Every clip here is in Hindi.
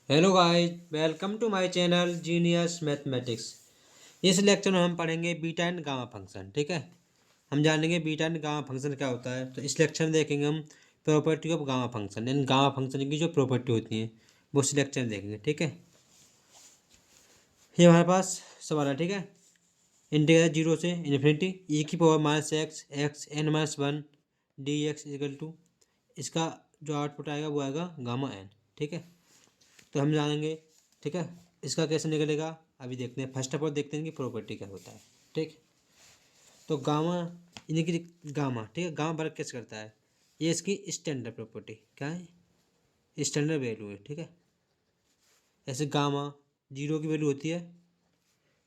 Hello guys, welcome to my channel genius mathematics. इस लेक्चर में हम पढ़ेंगे बीटा एंड गामा फंक्शन। ठीक है, हम जानेंगे बीटा एंड गामा फंक्शन क्या होता है। तो इस लेक्चर में देखेंगे हम प्रॉपर्टी ऑफ गामा फंक्शन, यानी गामा फंक्शन की जो प्रॉपर्टी होती है वो इस लेक्चर में देखेंगे। ठीक है, ये हमारे पास सवाल है। ठीक है, इंटीग्रल जीरो से इन्फिनिटी ई की power minus x x n minus one d x equal to, इसका जो आउटपुट आएगा वो आएगा गामा एन। ठीक है, तो हम जानेंगे। ठीक है, इसका कैसे निकलेगा अभी देखते हैं। फर्स्ट ऑफ ऑल देखते हैं कि प्रॉपर्टी क्या होता है। ठीक, तो गामा यानी कि गामा, ठीक है, गामा वर्क कैसे करता है, ये इसकी स्टैंडर्ड प्रॉपर्टी क्या है, स्टैंडर्ड वैल्यू है। ठीक है, ऐसे गामा जीरो की वैल्यू होती है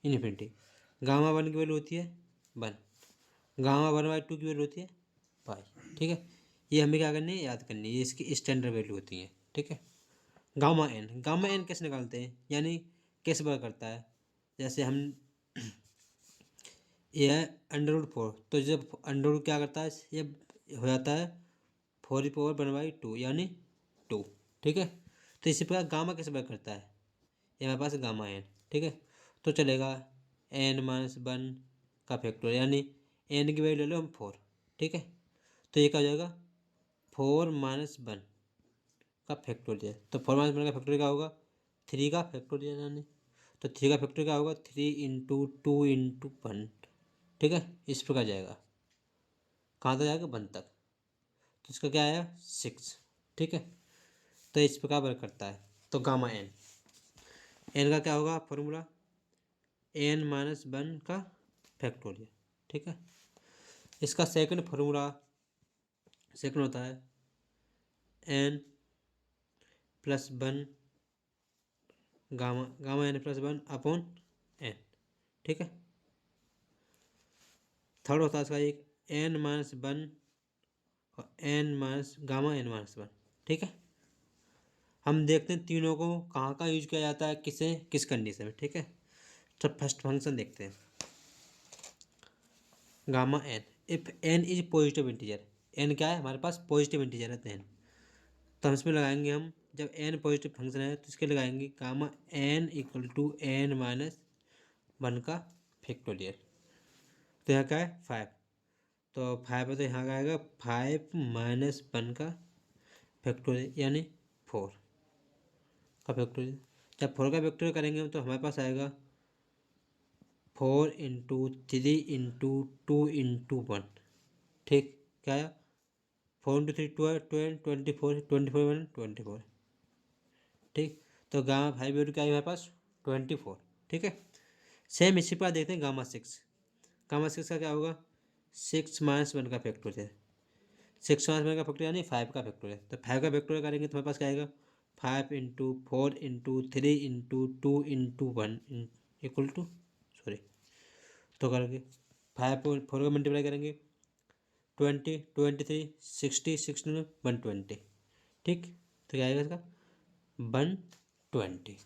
इन्फिनिटी, गामा वन की वैल्यू होती है one, gamma one by two की वैल्यू होती है पाई। ठीक है, ये हमें क्या करनी है, याद करनी है, ये इसकी स्टैंडर्ड वैल्यू होती है। ठीक है, गामा एन कैसे निकालते हैं, यानी कैसे वर्क करता है। जैसे हम ये है अंडर रूट फोर, तो जब अंडर रूट क्या करता है, ये हो जाता है four E power one by two यानी टू। ठीक है, तो इसी प्रकार गामा कैसे वर्क करता है, ये हमारे पास गामा एन। ठीक है, तो चलेगा एन माइनस वन का फैक्टर, यानी एन की वैल्यू ले लो हम फोर। ठीक है, तो ये क्या हो जाएगा, फोर माइनस वन का फैक्टोरियल। तो फोर माइनस वन का फैक्टोरियल क्या होगा, थ्री का फैक्टोरियल, यानी तो थ्री का फैक्टोरियल क्या होगा, three into two into one. ठीक है, इस प्रकार जाएगा, कहाँ तक जाएगा, वन तक। तो इसका क्या आया, सिक्स। ठीक है, तो इस प्रकार वर्क करता है। तो गामा एन, एन का क्या होगा फॉर्मूला, एन माइनस वन का फैक्टोरियल। ठीक है, इसका सेकंड फॉर्मूला, सेकंड होता है n plus one gamma, gamma n plus one upon n. ठीक है, थर्ड होता है इसका एक एन माइनस वन और n minus gamma n minus one. ठीक है, हम देखते हैं तीनों को कहाँ कहाँ यूज किया जाता है, किसे किस कंडीशन में। ठीक है, तो फर्स्ट फंक्शन देखते हैं, gamma n if n is positive integer. N क्या है हमारे पास, पॉजिटिव इंटीजर है एन, तो हम इसमें लगाएंगे, हम जब एन पॉजिटिव फंक्शन है तो इसके लगाएंगे gamma n equal to n minus one का फैक्टोरियल। तो यहाँ क्या है फाइव, तो फाइव है तो यहाँ का आएगा फाइव माइनस वन का फैक्टोरियल, यानी फोर का फैक्टोरियल। जब फोर का फैक्टोरियल करेंगे तो हमारे पास आएगा four into three into two into one. ठीक, क्या आया, four into three twelve, twenty four, twenty four one twenty four. ठीक, तो गामा फाइव वैल्यू क्या है हमारे पास, ट्वेंटी फोर। ठीक है, सेम इसी पर देखते हैं गामा सिक्स। गामा सिक्स का क्या होगा, सिक्स माइनस वन का फैक्टोरियल, सिक्स माइनस वन का फैक्टोरियल यानी फाइव का फैक्टोरियल। तो फाइव का फैक्टोरियल करेंगे तो हमारे पास क्या आएगा, five into four into three into two into one equal to, sorry, तो करके फाइव फोर का मल्टीप्लाई करेंगे, twenty twenty three sixty, sixty one twenty. ठीक, तो क्या आएगा इसका, वन ट्वेंटी।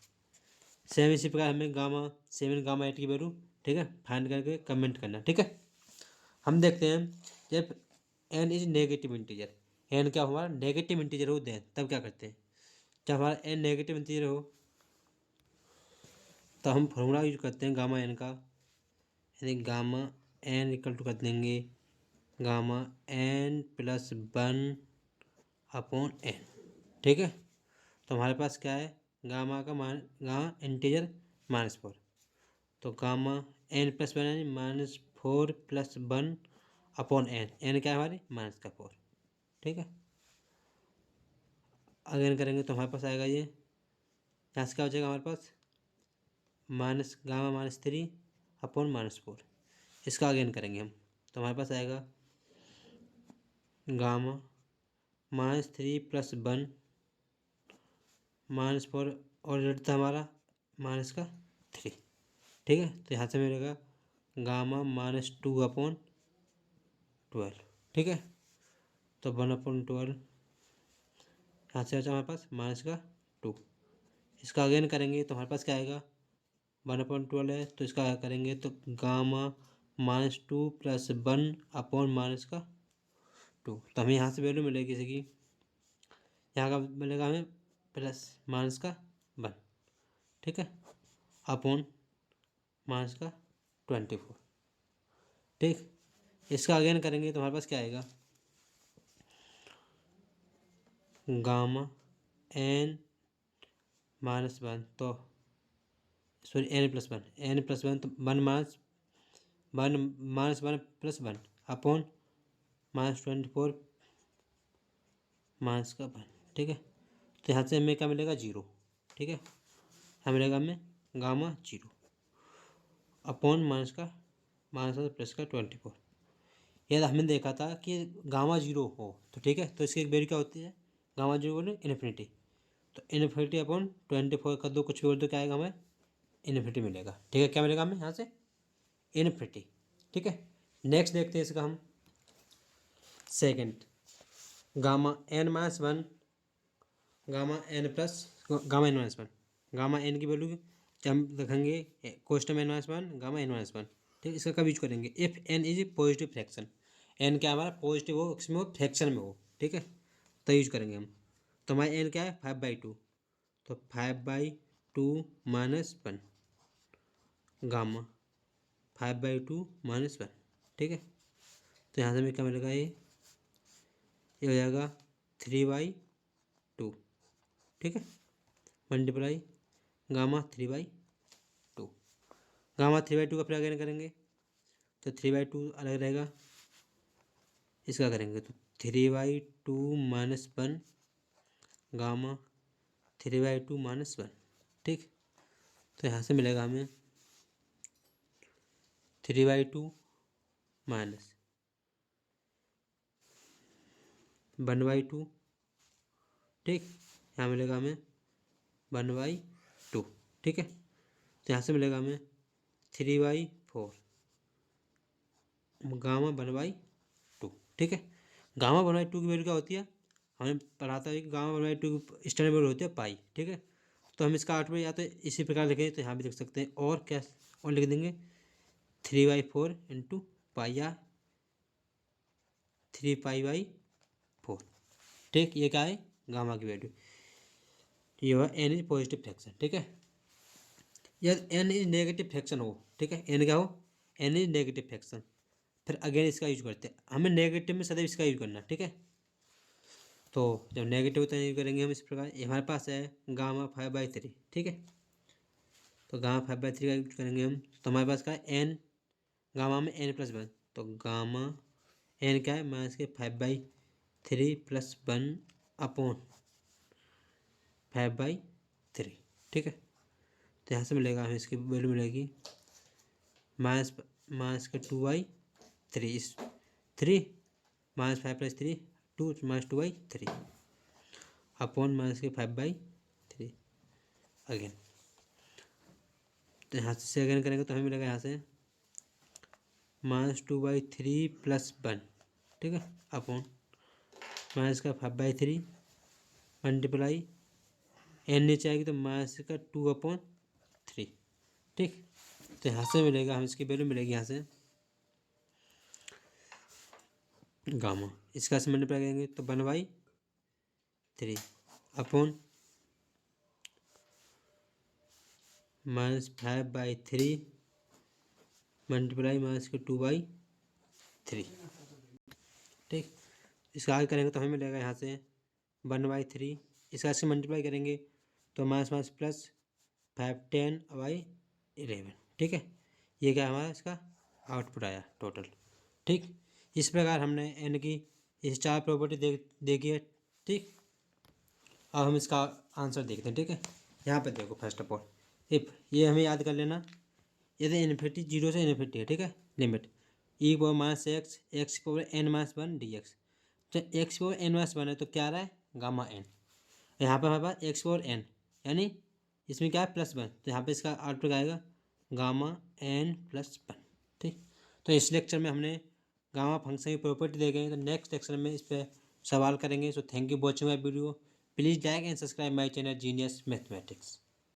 सेम इसी प्रकार हमें गामा सेवन गामा एट की वैल्यू, ठीक है, फाइंड करके कमेंट करना। ठीक है, हम देखते हैं जब n is negative integer, n क्या हमारा नेगेटिव इंटीजर हो दें तब क्या करते हैं। जब हमारा एन नेगेटिव इंटीजर हो तो हम फॉर्मूला यूज करते हैं गामा एन का, यानी गामा एन इक्वल टू कर देंगे gamma n plus one upon n. ठीक है, तो हमारे पास क्या है, गामा का मान गामा इंटीजर माइनस फोर, तो गामा एन प्लस वन यानी minus four plus one upon n, n क्या है हमारी माइनस का फोर। ठीक है, अगेन करेंगे तो हमारे पास आएगा ये, यहाँ से क्या हो जाएगा हमारे पास minus gamma minus three upon minus four. इसका अगेन करेंगे हम तो हमारे पास आएगा gamma minus three plus one minus four, और रेट था हमारा माइनस का थ्री। ठीक है, तो यहाँ से मिलेगा gamma minus two upon twelve. ठीक है, तो वन अपॉन ट्वेल्व, यहाँ से बचा हमारे पास माइनस का टू। इसका अगेन करेंगे तो हमारे पास क्या आएगा, वन अपॉन ट्वेल्व है तो इसका करेंगे तो gamma minus two plus one upon minus का टू। तो हमें यहाँ से वैल्यू मिलेगी किसी की, यहाँ का मिलेगा हमें प्लस माइनस का 1, ठीक है, अपॉन माइनस का 24, ठीक। इसका अगेन करेंगे तो हमारे पास क्या आएगा, गामा n -1, तो सॉरी n+1, n+1 तो 1 + 1 अपॉन -24 माइनस का 1, ठीक है। तो यहाँ से हमें क्या मिलेगा, 0, ठीक है। हमें मिलेगा हमें गामा 0 अपॉन माइनस का प्लस का 24। यदि हमने देखा था कि गामा 0 हो तो ठीक है, तो इसकी एक वैल्यू क्या होती है, गामा 0 बोले इन्फिनिटी, तो इन्फिनिटी अपॉन 24 कर दो, कुछ भी बोल दो, क्या आएगा हमें इन्फिनिटी मिलेगा, ठीक है। क्या मिलेगा हमें यहाँ से इन्फिनिटी, ठीक है। नेक्स्ट देखते हैं इसका हम second, gamma n-1 gamma n+1, gamma n की वैल्यू हम रखेंगे कोष्टक n-1 गामा n-1, ठीक। इसका कब यूज करेंगे, if n is positive fraction, n क्या हमारा पॉजिटिव हो, इसमें हो फ्रैक्शन में हो, ठीक है, तो यूज करेंगे हम। तो हमारा n क्या है 5/2, तो 5/2 -1 गामा 5/2 -1, ठीक है। तो यहाँ से हमें क्या मिलेगा, ये हो जाएगा 3/2, ठीक है, मल्टीप्लाई गामा 3/2, गामा 3/2 का फिर अगेन करेंगे तो 3/2 अलग रहेगा, इसका करेंगे तो 3/2 -1 गामा 3/2 -1, ठीक। तो यहाँ से मिलेगा हमें 3/2 माइनस 1/2, ठीक। यहाँ मिलेगा हमें 1/2, ठीक है। तो यहाँ से मिलेगा हमें 3/4 गामा 1/2, ठीक है। गामा 1/2 की वैल्यू क्या होती है, हमें पढ़ा था कि गामा 1/2 की स्टैंडर्ड वैल्यू होती है पाई, ठीक है। तो हम इसका आउटपुट या तो इसी प्रकार लिखेंगे, तो यहाँ भी लिख सकते हैं, और क्या और लिख देंगे 3/4 इंटू पाई या 3π/4, ठीक। ये क्या है गामा की वैल्यू, ये हुआ n इज पॉजिटिव फ्रैक्शन, ठीक है। यदि n इज नेगेटिव फ्रैक्शन हो, ठीक है, n क्या हो, n इज नेगेटिव फ्रैक्शन, फिर अगेन इसका यूज करते हैं, हमें नेगेटिव में सदैव इसका यूज करना, ठीक है। तो जब नेगेटिव होता है यूज करेंगे हम इस प्रकार, ये हमारे पास है गामा 5/3, ठीक है। तो गामा 5/3 का यूज करेंगे हम, तो हमारे पास का n गामा में n+1, तो गामा n क्या है माइनस के 5/3 + 1 अपॉन 5/3, ठीक है। तो यहाँ से मिलेगा हमें इसकी वैल्यू मिलेगी माइनस के 2/3, इस 3 -5 + 3 2 -2/3 अपॉन माइनस के 5/3 अगेन। तो यहाँ से अगेन करेंगे तो हमें मिलेगा यहाँ से -2/3 + 1, ठीक है, अपॉन माइनस का 5/3 मल्टीप्लाई n नीचे आएगी तो माइनस का 2/3, ठीक। तो यहाँ से मिलेगा, हम इसकी वैल्यू मिलेगी यहाँ से गामा, इसका से मल्टीप्लाई करेंगे तो 1/3 अपॉन -5/3 मल्टीप्लाई माइनस के 2/3, ठीक। इसका आगे करेंगे तो हमें मिलेगा यहाँ से 1/3, इसका से मल्टीप्लाई करेंगे तो माइनस माइनस प्लस 5/10/11, ठीक है। ये क्या हमारा इसका आउटपुट आया टोटल, ठीक। इस प्रकार हमने n की इस 4 प्रॉपर्टी देखी है, ठीक। अब हम इसका आंसर देखते हैं, ठीक है। यहाँ पे देखो फर्स्ट ऑफ ऑल, इफ ये हमें याद कर लेना, यदि इन्फिनिटी 0 से इन्फिनिटी है, ठीक है, लिमिट e⁻x x⁻n−1 dx, तो x⁻n−1 है तो क्या आ रहा है गामा n, यहाँ पर हमारे पास x⁻n यानी इसमें क्या है +1, तो यहाँ पे इसका आउटपुट आएगा गामा n+1, ठीक। तो इस लेक्चर में हमने गामा फंक्शन की प्रॉपर्टी देखे हैं, तो नेक्स्ट लेक्चर में इस पर सवाल करेंगे। So thank you watching my video, please like and subscribe my channel genius mathematics.